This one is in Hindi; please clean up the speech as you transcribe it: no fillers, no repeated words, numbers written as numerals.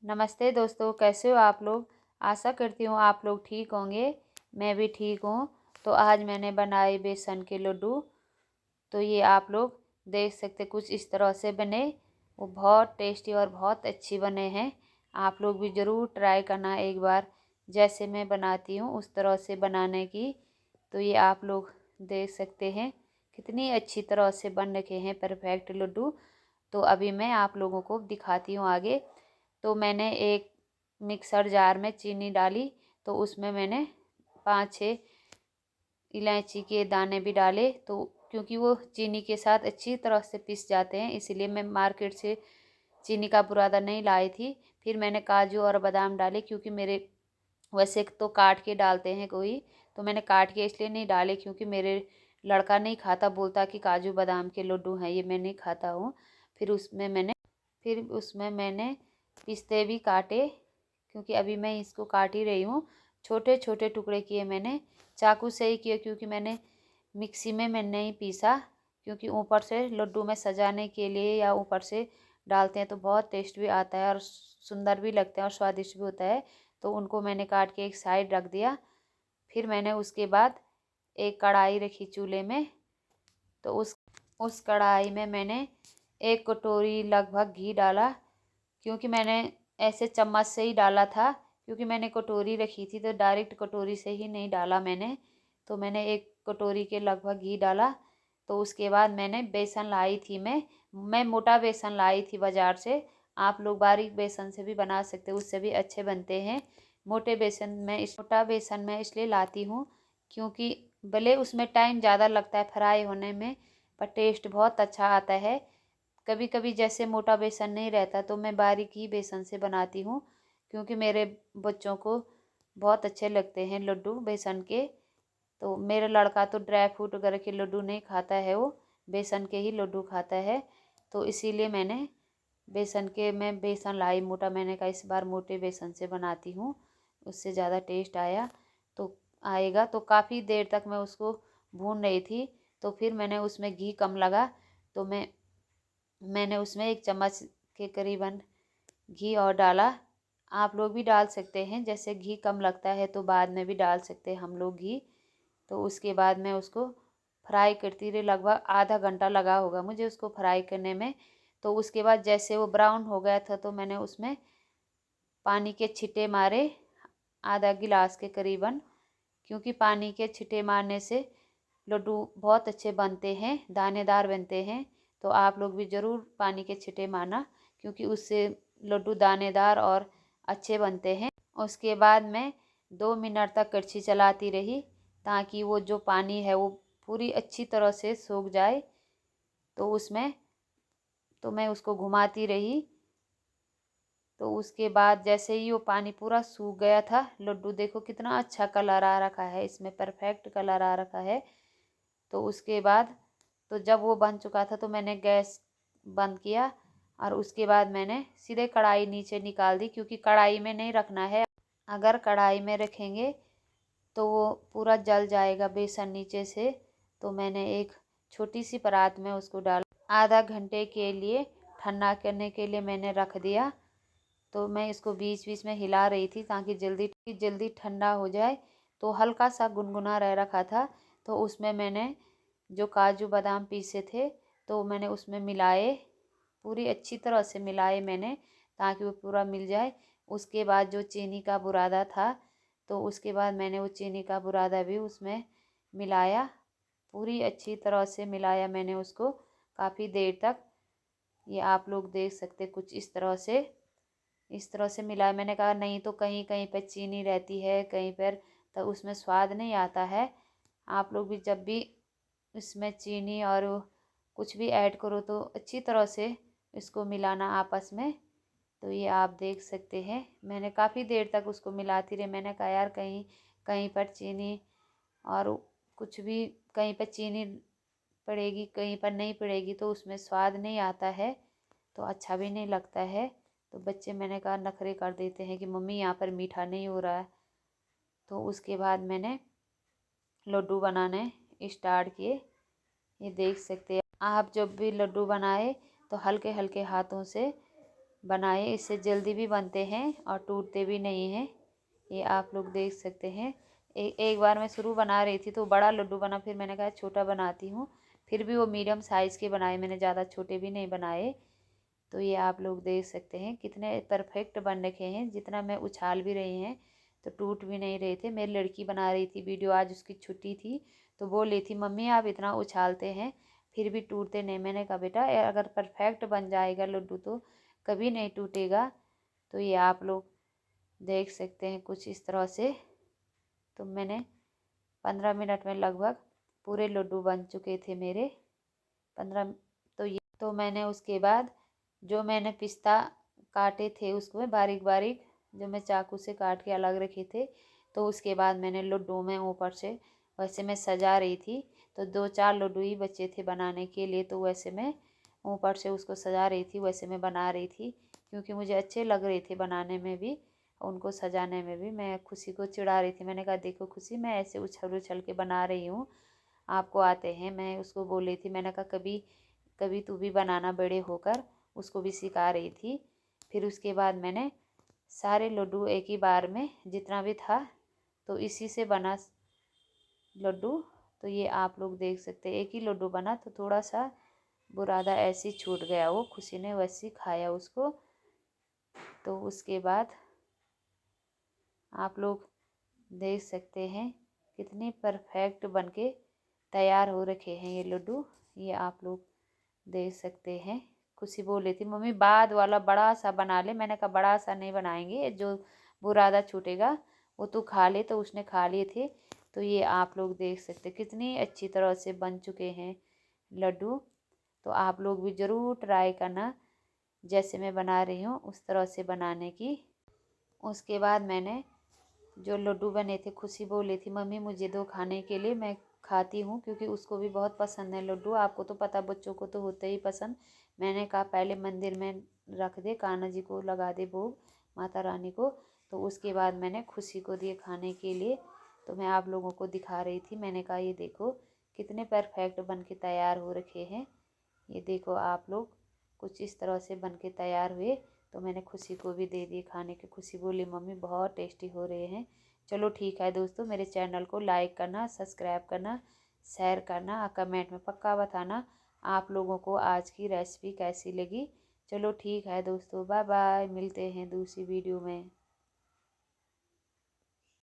नमस्ते दोस्तों, कैसे हो आप लोग। आशा करती हूँ आप लोग ठीक होंगे। मैं भी ठीक हूँ। तो आज मैंने बनाए बेसन के लड्डू। तो ये आप लोग देख सकते कुछ इस तरह से बने। वो बहुत टेस्टी और बहुत अच्छी बने हैं। आप लोग भी ज़रूर ट्राई करना एक बार। जैसे मैं बनाती हूँ उस तरह से बनाने की। तो ये आप लोग देख सकते हैं कितनी अच्छी तरह से बन रखे हैं परफेक्ट लड्डू। तो अभी मैं आप लोगों को दिखाती हूँ आगे। तो मैंने एक मिक्सर जार में चीनी डाली। तो उसमें मैंने 5-6 इलायची के दाने भी डाले। तो क्योंकि वो चीनी के साथ अच्छी तरह से पिस जाते हैं, इसलिए मैं मार्केट से चीनी का बुरादा नहीं लाई थी। फिर मैंने काजू और बादाम डाले, क्योंकि मेरे वैसे तो काट के डालते हैं कोई, तो मैंने काट के इसलिए नहीं डाले क्योंकि मेरे लड़का नहीं खाता, बोलता कि काजू बादाम के लड्डू हैं ये, मैं नहीं खाता हूँ। फिर उसमें मैंने पिस्ते भी काटे, क्योंकि अभी मैं इसको काट ही रही हूँ। छोटे छोटे टुकड़े किए मैंने, चाकू से ही किए, क्योंकि मैंने मिक्सी में मैं नहीं पीसा। क्योंकि ऊपर से लड्डू में सजाने के लिए या ऊपर से डालते हैं तो बहुत टेस्ट भी आता है और सुंदर भी लगते हैं और स्वादिष्ट भी होता है। तो उनको मैंने काट के एक साइड रख दिया। फिर मैंने उसके बाद एक कढ़ाई रखी चूल्हे में। तो उस कढ़ाई में मैंने 1 कटोरी लगभग घी डाला, क्योंकि मैंने ऐसे चम्मच से ही डाला था, क्योंकि मैंने कटोरी रखी थी तो डायरेक्ट कटोरी से ही नहीं डाला मैंने। तो मैंने 1 कटोरी के लगभग घी डाला। तो उसके बाद मैंने बेसन लाई थी, मैं मोटा बेसन लाई थी बाज़ार से। आप लोग बारीक बेसन से भी बना सकते हो, उससे भी अच्छे बनते हैं। मोटा बेसन मैं इसलिए लाती हूँ क्योंकि भले उसमें टाइम ज़्यादा लगता है फ्राई होने में, पर टेस्ट बहुत अच्छा आता है। कभी कभी जैसे मोटा बेसन नहीं रहता तो मैं बारीक ही बेसन से बनाती हूँ, क्योंकि मेरे बच्चों को बहुत अच्छे लगते हैं लड्डू बेसन के। तो मेरा लड़का तो ड्राई फ्रूट वगैरह के लड्डू नहीं खाता है, वो बेसन के ही लड्डू खाता है। तो इसीलिए मैं बेसन लाई मोटा, मैंने कहा इस बार मोटे बेसन से बनाती हूँ, उससे ज़्यादा टेस्ट आएगा। तो काफ़ी देर तक मैं उसको भून रही थी। तो फिर मैंने उसमें घी कम लगा, तो मैंने उसमें 1 चम्मच के करीबन घी और डाला। आप लोग भी डाल सकते हैं, जैसे घी कम लगता है तो बाद में भी डाल सकते हैं हम लोग घी। तो उसके बाद मैं उसको फ्राई करती रही, लगभग आधा घंटा लगा होगा मुझे उसको फ्राई करने में। तो उसके बाद जैसे वो ब्राउन हो गया था तो मैंने उसमें पानी के छींटे मारे, आधा गिलास के करीबन, क्योंकि पानी के छींटे मारने से लड्डू बहुत अच्छे बनते हैं, दानेदार बनते हैं। तो आप लोग भी ज़रूर पानी के छींटे मारना, क्योंकि उससे लड्डू दानेदार और अच्छे बनते हैं। उसके बाद मैं 2 मिनट तक कड़छी चलाती रही, ताकि वो जो पानी है वो पूरी अच्छी तरह से सूख जाए। तो मैं उसको घुमाती रही। तो उसके बाद जैसे ही वो पानी पूरा सूख गया था, लड्डू देखो कितना अच्छा कलर आ रखा है, इसमें परफेक्ट कलर आ रखा है। तो उसके बाद तो जब वो बन चुका था तो मैंने गैस बंद किया, और उसके बाद मैंने सीधे कढ़ाई नीचे निकाल दी, क्योंकि कढ़ाई में नहीं रखना है। अगर कढ़ाई में रखेंगे तो वो पूरा जल जाएगा बेसन नीचे से। तो मैंने एक छोटी सी परात में उसको डाला, आधा घंटे के लिए ठंडा करने के लिए मैंने रख दिया। तो मैं इसको बीच बीच में हिला रही थी ताकि जल्दी जल्दी ठंडा हो जाए। तो हल्का सा गुनगुना रह रखा था। तो उसमें मैंने जो काजू बादाम पीसे थे तो मैंने उसमें मिलाए, पूरी अच्छी तरह से मिलाए मैंने, ताकि वो पूरा मिल जाए। उसके बाद जो चीनी का बुरादा था, तो उसके बाद मैंने वो चीनी का बुरादा भी उसमें मिलाया, पूरी अच्छी तरह से मिलाया मैंने उसको काफ़ी देर तक। ये आप लोग देख सकते कुछ इस तरह से मिलाया। मैंने कहा नहीं तो कहीं कहीं पर चीनी रहती है कहीं पर, तो उसमें स्वाद नहीं आता है। आप लोग भी जब भी इसमें चीनी और कुछ भी ऐड करो तो अच्छी तरह से इसको मिलाना आपस में। तो ये आप देख सकते हैं मैंने काफ़ी देर तक उसको मिलाती रही। मैंने कहा यार कहीं कहीं पर चीनी और कुछ भी, कहीं पर चीनी पड़ेगी कहीं पर नहीं पड़ेगी तो उसमें स्वाद नहीं आता है, तो अच्छा भी नहीं लगता है। तो बच्चे मैंने कहा नखरे कर देते हैं कि मम्मी यहाँ पर मीठा नहीं हो रहा है। तो उसके बाद मैंने लड्डू बनाने स्टार्ट किए। ये देख सकते हैं आप, जब भी लड्डू बनाए तो हल्के हल्के हाथों से बनाए, इससे जल्दी भी बनते हैं और टूटते भी नहीं हैं। ये आप लोग देख सकते हैं। एक बार मैं शुरू बना रही थी तो बड़ा लड्डू बना, फिर मैंने कहा छोटा बनाती हूँ, फिर भी वो मीडियम साइज़ के बनाए मैंने, ज़्यादा छोटे भी नहीं बनाए। तो ये आप लोग देख सकते हैं कितने परफेक्ट बन रखे हैं। जितना मैं उछाल भी रही हैं तो टूट भी नहीं रहे थे। मेरी लड़की बना रही थी वीडियो, आज उसकी छुट्टी थी, तो बोल रही थी मम्मी आप इतना उछालते हैं फिर भी टूटते नहीं। मैंने कहा बेटा अगर परफेक्ट बन जाएगा लड्डू तो कभी नहीं टूटेगा। तो ये आप लोग देख सकते हैं कुछ इस तरह से। तो मैंने 15 मिनट में लगभग पूरे लड्डू बन चुके थे मेरे 15। तो मैंने उसके बाद जो मैंने पिस्ता काटे थे उसको बारीक बारीक, जो मैं चाकू से काट के अलग रखे थे, तो उसके बाद मैंने लड्डू में ऊपर से वैसे मैं सजा रही थी। तो 2-4 लड्डू ही बचे थे बनाने के लिए, तो वैसे मैं ऊपर से उसको सजा रही थी, वैसे मैं बना रही थी क्योंकि मुझे अच्छे लग रहे थे बनाने में भी, उनको सजाने में भी। मैं खुशी को चिढ़ा रही थी, मैंने कहा देखो खुशी मैं ऐसे उछल उछल के बना रही हूँ, आपको आते हैं। मैं उसको बोल रही थी, मैंने कहा कभी कभी तू भी बनाना बड़े होकर, उसको भी सिखा रही थी। फिर उसके बाद मैंने सारे लड्डू एक ही बार में जितना भी था तो इसी से बना लड्डू। तो ये आप लोग देख सकते हैं एक ही लड्डू बना, तो थोड़ा सा बुरादा ऐसे ही छूट गया, वो खुशी ने वैसे ही खाया उसको। तो उसके बाद आप लोग देख सकते हैं कितने परफेक्ट बनके तैयार हो रखे हैं ये लड्डू। ये आप लोग देख सकते हैं। खुशी बोल रही थी मम्मी बाद वाला बड़ा सा बना ले, मैंने कहा बड़ा सा नहीं बनाएंगे, जो बुरादा छूटेगा वो तू खा ले। तो उसने खा लिए थे। तो ये आप लोग देख सकते कितनी अच्छी तरह से बन चुके हैं लड्डू। तो आप लोग भी ज़रूर ट्राई करना, जैसे मैं बना रही हूँ उस तरह से बनाने की। उसके बाद मैंने जो लड्डू बने थे, खुशी बोली थी मम्मी मुझे दो खाने के लिए, मैं खाती हूँ, क्योंकि उसको भी बहुत पसंद है लड्डू। आपको तो पता बच्चों को तो होते ही पसंद। मैंने कहा पहले मंदिर में रख दे, कान्हा जी को लगा दे भोग, माता रानी को। तो उसके बाद मैंने खुशी को दिए खाने के लिए। तो मैं आप लोगों को दिखा रही थी, मैंने कहा ये देखो कितने परफेक्ट बन के तैयार हो रखे हैं। ये देखो आप लोग कुछ इस तरह से बन के तैयार हुए। तो मैंने खुशी को भी दे दिए खाने के। खुशी बोली मम्मी बहुत टेस्टी हो रहे हैं। चलो ठीक है दोस्तों, मेरे चैनल को लाइक करना, सब्सक्राइब करना, शेयर करना और कमेंट में पक्का बताना आप लोगों को आज की रेसिपी कैसी लगी। चलो ठीक है दोस्तों, बाय बाय, मिलते हैं दूसरी वीडियो में।